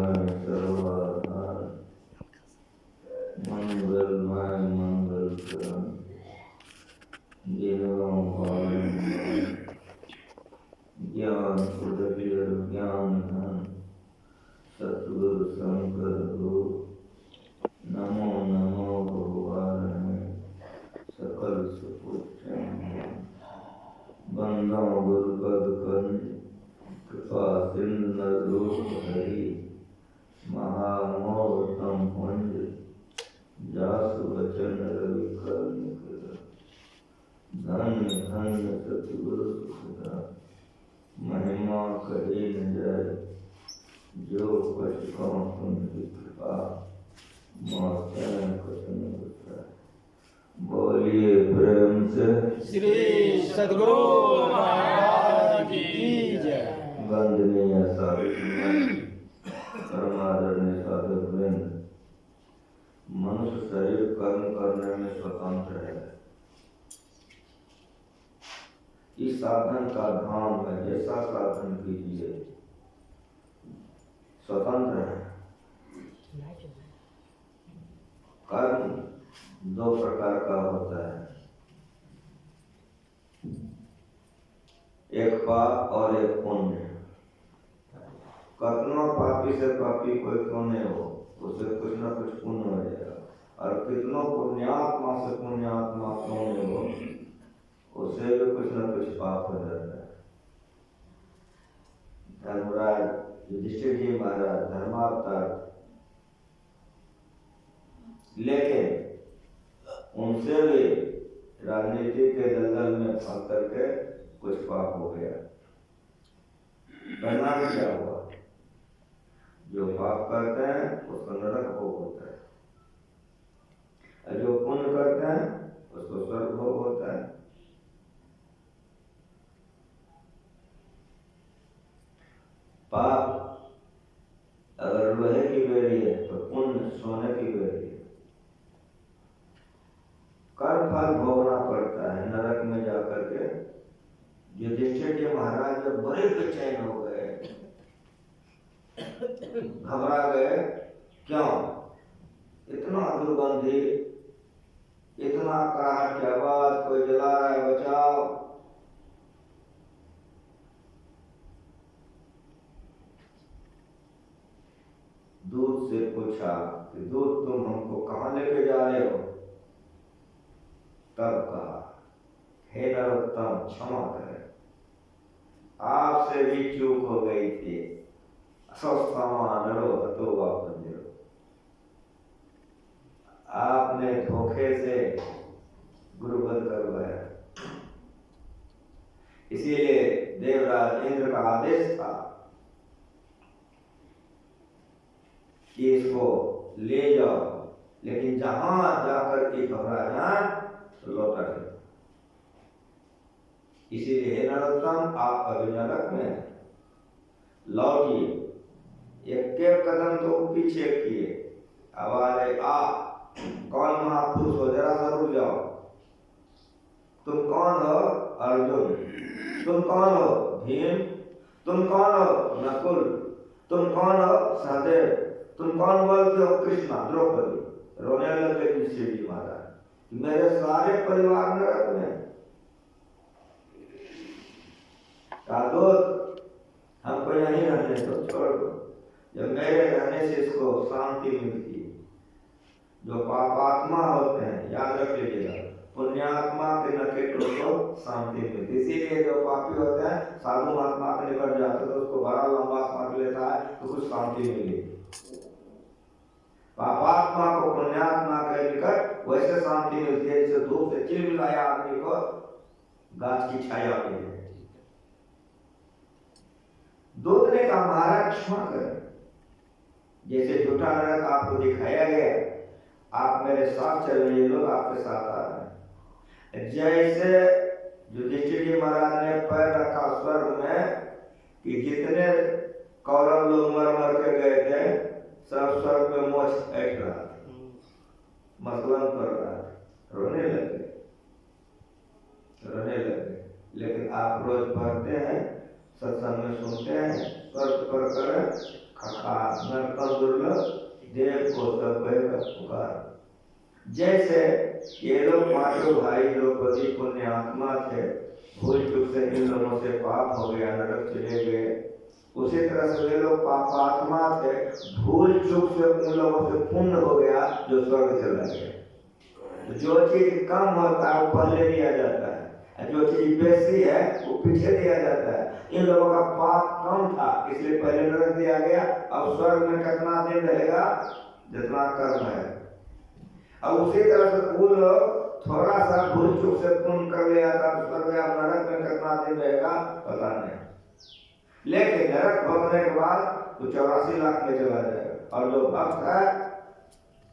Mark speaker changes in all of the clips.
Speaker 1: में सर्वाधार मंगलमय मंगलकरण जिनों ज्ञान उदय ज्ञान धन सतगुरु शंकर गुरु नमो नमो भगवान सकल सुपुत्र बंदो गुरुपद कंज कृपा सिंधु रूप हरि महामोहतम पुंज जासु वचन रवि कर धन्य धन्य सतगुरु सुखदा महिमा करे न जाय जो कुछ कौन उनकी कृपा बोलिए प्रेम से
Speaker 2: श्री सद्गुरु महाराज की जय।
Speaker 1: वंदनीय साधु परमादरणीय साधु वृंद, मनुष्य शरीर कर्म करने में स्वतंत्र है। इस साधन का धाम है, जैसा साधन कीजिए स्वतंत्र है। कर्म दो प्रकार का होता है, एक पाप और एक पुण्य। कितना पापी से पापी कोई क्यों नहीं हो, उसे कुछ न कुछ पुण्य हो जाएगा, और कितनों पुण्यात्मा से पुण्यात्मा क्यों नहीं हो, उसे भी कुछ न कुछ पाप हो जाता है। धर्मराज युधिष्ठिर जी महाराज धर्मावतार, लेकिन उनसे भी राजनीति के दलदल में फंस करके कुछ पाप हो गया। परिणाम क्या हुआ? जो पाप करते हैं उसको नरक भोग होता है, और जो पुण्य करते हैं उसको स्वर्ग भोग होता है। पाप अगर लोहे की बेड़ी है तो पुण्य सोने की बेड़ी है। कर्म फल भोगना पड़ता है नरक में जाकर के। युधिष्ठिर जी महाराज जब बड़े बेचैन हो गए, घबरा गए, क्यों? इतना दुर्गंधी, इतना कराहट की आवाज, कोई जला रहा है, बचाओ। दूत से पूछा कि दूत तुम हमको कहाँ लेके जा रहे हो? तब कहा, हे नरोत्तम क्षमा करें, आपसे भी चूक हो गई थी। आपने धोखे से गुरुवध करवाया, इसीलिए देवराज इंद्र का आदेश था कि इसको ले जाओ, लेकिन जहां जाकर के घबरा जाए तो लौटा दे। इसीलिए हे नरोत्तम, आप अभी नरक में लौटिए। एक कदम तो पीछे किए, आवाज आई, आ कौन महापुरुष हो, जरा सा रुक जाओ। तुम कौन हो? अर्जुन। तुम कौन हो? भीम। तुम कौन हो? नकुल। तुम कौन हो? सहदेव। तुम कौन बोलते हो? कृष्णा। द्रौपदी। रोने लगे युधिष्ठिर जी महाराज, मेरे सारे परिवार नरक में। हमको यहीं रहने दो, छोड़ दो। जब मेरे रहने से इसको शांति मिलती है। जो पापात्मा होते हैं, याद रख लीजिएगा, पुण्यात्मा के नकेटों को शांति मिलती है। इसीलिए जो पापी होते हैं, साधु महात्मा के निकट जाते तो उसको बड़ा लंबा सांस लेता है तो कुछ शांति मिली। पापात्मा को पुण्यात्मा के निकट वैसे शांति मिलती है जैसे धूप से चिलमिलाया आदमी को गाछ की छाया मिली है। दूत ने कहा, महाराज क्षमा करें, जैसे झूठा नरक आपको दिखाया गया, आप मेरे साथ चल रहे, लोग आपके साथ आ रहे हैं। जैसे युधिष्ठिर जी महाराज ने पैर रखा स्वर्ग में कि जितने कौरव लोग मर मर के गए थे, सब स्वर्ग में मोक्ष बैठ रहा था, मसलन कर रहा था, रोने लगे। लेकिन आप रोज पढ़ते हैं, सत्संग में सुनते हैं, स्वर्ग पर कर खखार नरकम दुर्लभ देव को सब पुकार। जैसे ये लोग पांचों भाई द्रौपदी पुण्य आत्मा थे, भूल चूक से इन लोगों से पाप हो गया, नरक चले गए, उसी तरह से वे लोग पापात्मा थे, भूल चूक से उन लोगों से पुण्य हो गया जो स्वर्ग चला गया। जो चीज कम होता है वो पहले दिया जाता है, जो चीज बेसी है वो पीछे दिया जाता है। इन लोगों का पाप कम था इसलिए पहले नरक दिया गया। अब स्वर्ग में कितना दिन रहेगा? जितना कर्म है। अब उसी तरह से वो लोग थोड़ा सा भूल चूक से पुण्य कर लिया था, स्वर्ग या नरक में कितना दिन रहेगा पता नहीं, लेकिन नरक भोगने के बाद वो 84 लाख में चला जाएगा। और जो भक्त है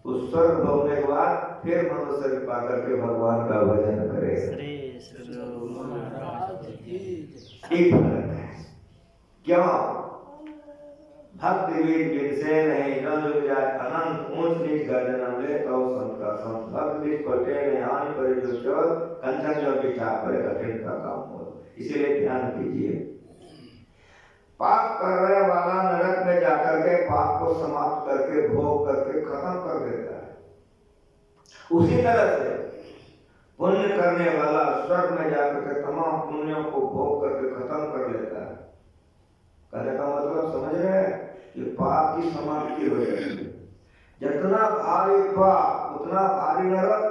Speaker 1: उस स्वर्ग भोगने के बाद फिर मनुष्य शरीर पा करके भगवान का भजन करेगा। एक फर्क है। क्यों? भक्ति बीज जिनसे नहीं न जुड़ जाए, अनंत ऊंच नीच का जन्म ले तो संत का संत। भक्त बीज पलटे नहीं हानि करे जो चोर, कंचन जो बिछा पड़े कठिन का काम हो। इसीलिए ध्यान कीजिए, पाप करने वाला नरक में जाकर के पाप को समाप्त करके भोग करके खत्म कर देता है। उसी तरह से पुण्य करने वाला स्वर्ग में जाकर के तमाम पुण्यों को भोग करके खत्म कर लेता है। कहने का मतलब समझ रहे हैं कि पाप की समाप्ति हो जाती है। जितना भारी पाप उतना भारी नरक,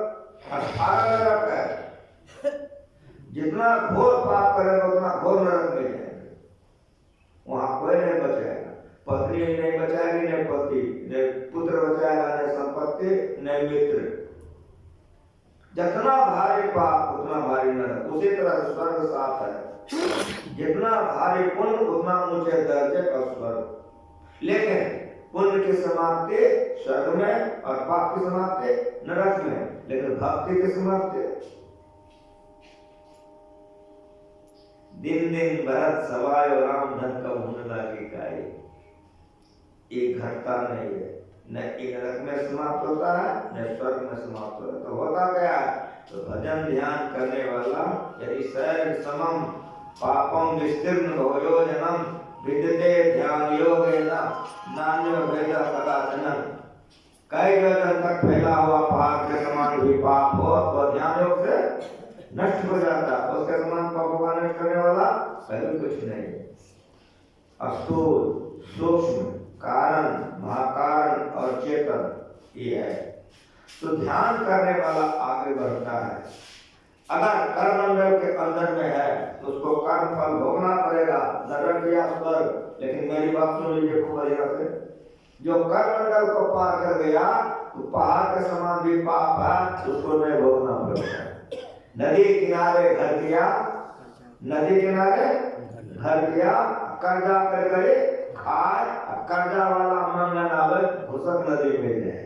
Speaker 1: अठारह नरक है। जितना घोर पाप करेगा उतना घोर नरक में जाएगा। वहां कोई नहीं बचाएगा, पत्नी नहीं बचाएगी, नहीं पति, नहीं पुत्र बचाएगा, नहीं संपत्ति, नहीं मित्र। जितना भारी पाप उतना भारी नरक। उसी तरह स्वर्ग साफ है, जितना भारी पुण्य उतना ऊंचे दर्जे का स्वर्ग। लेकिन पुण्य की समाप्ति स्वर्ग में और पाप की समाप्ति नरक में, लेकिन भक्ति की समाप्ति दिन दिन भरत सवाय और राम धन कब होने लगी गाय। ये घटता नहीं है, न नरक में समाप्त होता है न स्वर्ग में समाप्त होता है। तो होता क्या? तो भजन ध्यान करने वाला यदि शैल समम पापम विस्तीर्ण भोजो जनम विद्यते ध्यान योगेन नान्यो भेद कदाचन। कई योजन तक फैला हुआ पहाड़ के समान भी पाप हो तो ध्यान योग से नष्ट हो जाता। उसके समान पापों का नष्ट करने वाला कभी कुछ नहीं। स्थूल सूक्ष्म कारण महाकारण और चेतन ये है। तो ध्यान करने वाला आगे बढ़ता है। अगर कर्म मंडल के अंदर में है तो उसको कर्म फल भोगना पड़ेगा, नरक या स्वर्ग। लेकिन मेरी बात सुन लीजिए खूब बढ़िया से, जो कर्म मंडल को पार कर गया तो पहाड़ के समान भी पाप है, उसको नहीं भोगना पड़ेगा। नदी किनारे घर किया, नदी किनारे घर किया, कर्जा कर करे खाए, कर्जा वाला मन न डाले घुसक नदी में जाए।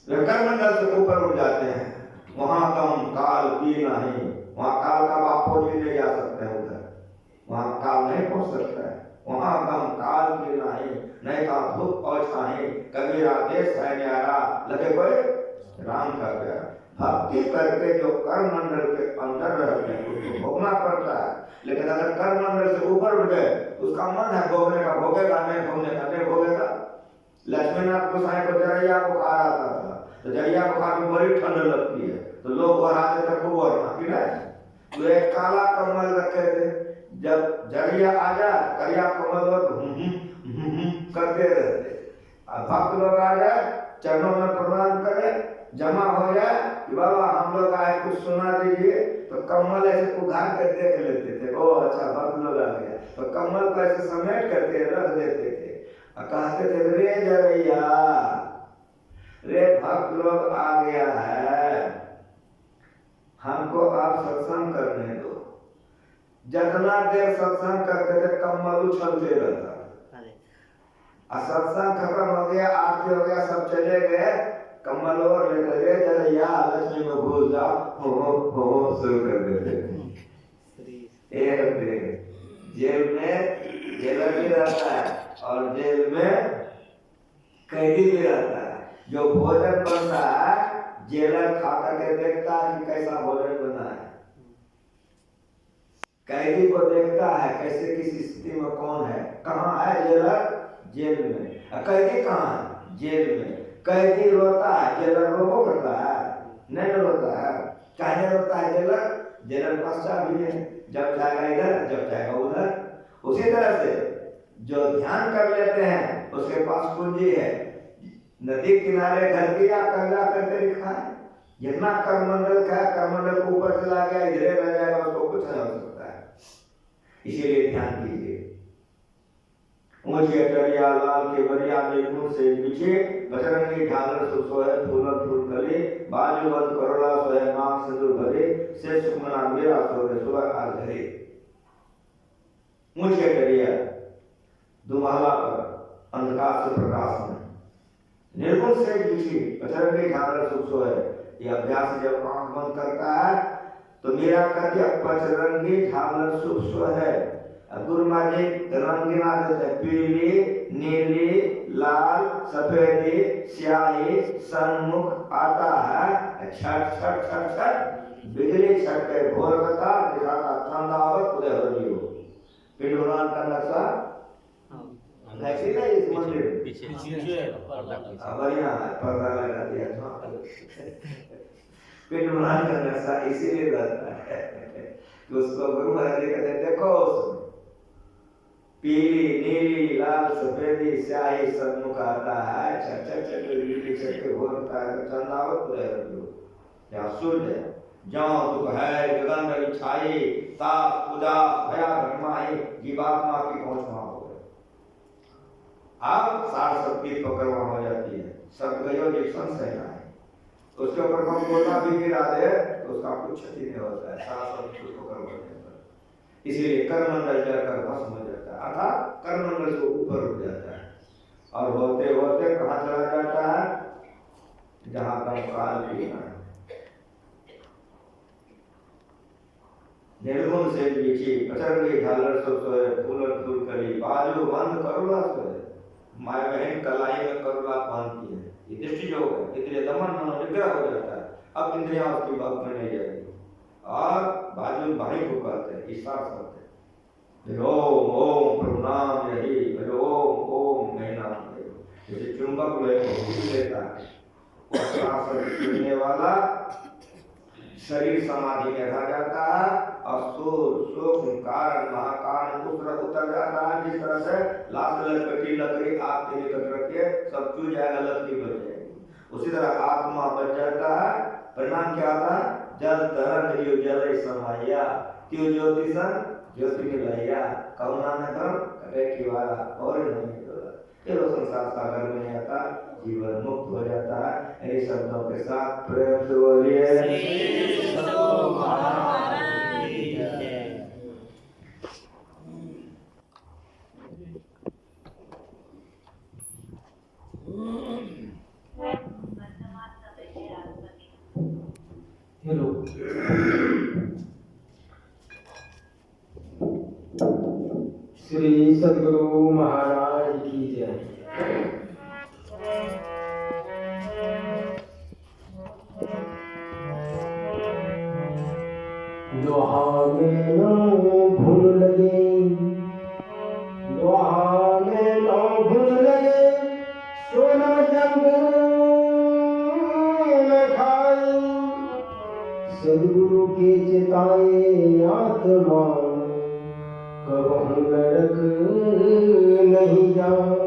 Speaker 1: कर्मंडल से ऊपर उठ जाते हैं, वहां कम काल की नहीं, वहां काल का बापो जी ले जा सकते हैं, उधर वहां काल नहीं पहुंच सकता है। वहां कम काल की नहीं का धूप और छाही, कबीरा देश है न्यारा लगे कोई राम का प्यारा। भक्ति करके जो कर्म मंडल के अंदर रहते हैं उसको भोगना पड़ता है। लेकिन अगर कर्म मंडल से ऊपर उठ गए उसका मन है भोगने का, भोगेगा नहीं, भोगने का नहीं भोगेगा। लक्ष्मीनाथ गोसाई को जरिया बुखार आता था, तो जरिया बुखार में बड़ी ठंड लगती है तो लोग और आते थे खूब और तो एक काला कमल रखे थे, जब जरिया आ जाए करिया कमल करते रहते। भक्त लोग आ जाए चरणों में प्रणाम करे, जमा हो जाए कि बाबा हम लोग आए कुछ सुना दीजिए, तो कमल ऐसे उघाड़ कर देख लेते थे, ओ अच्छा भक्त लोग आ गया, तो कमल को ऐसे समेट करके रख देते थे। कहते थे रे जरैया, रे भक्त लोग आ गया है, हमको आप सत्संग करने दो। जितना देर सत्संग करते थे कमल उछलते रहता। सत्संग खत्म हो गया, आरती हो गया, सब चले गए, कमल और लेकर रे जरैया लक्ष्मी में घुस जाओ, हो शुरू कर देते। जेल में जेलर भी रहता है और जेल में कैदी भी रहता है। जो भोजन बनता है जेलर खा करके देखता है कि कैसा भोजन बना है, कैदी को देखता है कैसे किस स्थिति में कौन है, कहाँ है जेलर, जेल में। कैदी कहाँ है, जेल में। कैदी रोता है, जेलर रो करता है, नहीं रोता है। कहने रोता है जेलर, जेलर के पास चाबी है, जब जाएगा इधर जब जाएगा उधर। उसी तरह से जो ध्यान कर लेते हैं उसके पास कुंजी है। नदी किनारे घर की या कब्जा करके लिखा है, जितना करमंडल का करमंडल को ऊपर चला गया इधरे रह जाएगा, उसको कुछ नहीं हो सकता है। इसीलिए ध्यान कीजिए। ऊंची अटरिया लाल के बरिया निर्गुण से बिछे, बजरंगी झालर सुख सोहे फूलन फूल कले, बाजू बंद करोड़ा सोहे मांग सिंदूर भरे, से सुखमना मेरा सोहे सुबह आज घरे। ऊंची अटरिया दुमाला पर अंधकार से प्रकाश में, निर्गुण से बिछे बजरंगी झालर सुख सोहे। ये अभ्यास जब आंख बंद करता है तो मेरा कहते बजरंगी झालर सुख सोहे। गुरु महाराज रंग गिना देते हैं, पीली नीली लाल सफेदी स्याही सन्मुख आता है, छट छट छट छट बिजली छटके भोर कथा दिखाता ठंडावत उदय हो रही हो। पिंडुरान का नक्शा ऐसी नहीं इस मंदिर बढ़िया है, पर्दा लगा दिया पिंडुरान का नक्शा इसीलिए रहता है कि उसको गुरु महाराज कहते देखो उसमें पीली नीली लाल सफेदी स्याही सन्मुख आता है, छट छट छट बिजली छटके भोर होता है, चंदावत उदय हो रही हो। यहाँ सूर्य जहाँ दुख है गगन में छाई, ताप उदास भया घटमाई, जीवात्मा की पहुंच वहां हो गई। अब सार शक्ति पकड़वा हो जाती है, सब गयो जिक्सन सहना है, उसके ऊपर हम बोलना भी गिरा दे तो उसका कुछ क्षति नहीं होता है, सार शक्ति पकड़ होने पर। इसीलिए करमंडल जलकर भस्म हो जाता है, अर्थात करमंडल से ऊपर उठ जाता है और होते होते कहाँ चला जाता है, जहाँ का काल पीना है। निर्गुण से बिछी बजरंगी झालर सुख सोहे फूलन फूल कली, बाजू बंद करुणा सोहे। माय बहन कलाई में करुणा बांधती है, ये दृष्टि जो है इसलिए दमन मनोनिग्रह हो जाता है। अब इंद्रियां उसकी बात में नहीं जाएगी और बाजू भाई को कहते हैं, ईश्वर कहते हैं ओम ओम प्रभु नाम यही, ओम ओम मैं नाम यही। जैसे चुंबक लोहे को खींच लेता है, वो वाला शरीर समाधि में रह जाता है और सूक्ष्म कारण महाकारण उतर जाता है। जिस तरह से लाश लटपटी लकड़ी आग के निकट रखिए सब चूल जाएगा, लकड़ी बच जाएगी, उसी तरह आत्मा बच जाता है। परिणाम क्या आता है, जल तरंग जो जल समाया क्यों ज्योति सन ज्योति मिलाइया, करुणा में धर्म कटे की वाला और नहीं होता, फिर वो संसार सागर में नहीं आता, जीवन मुक्त हो जाता है। इन शब्दों के साथ प्रेम से बोलिए
Speaker 2: हेलो। श्री सद्गुरु महाराज की जय। लोहा में नो भूल लगे, लोहा में नो भूल लगे, सोना जंग न खाए। सद्गुरु के चिताए आत्मा, कबहू नरक नहीं जाए।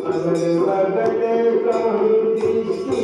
Speaker 2: अगल बगल कहूँ दृष्टि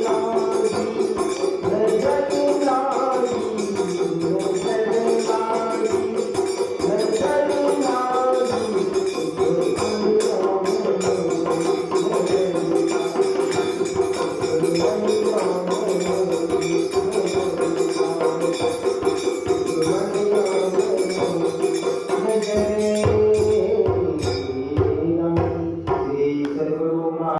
Speaker 2: लागी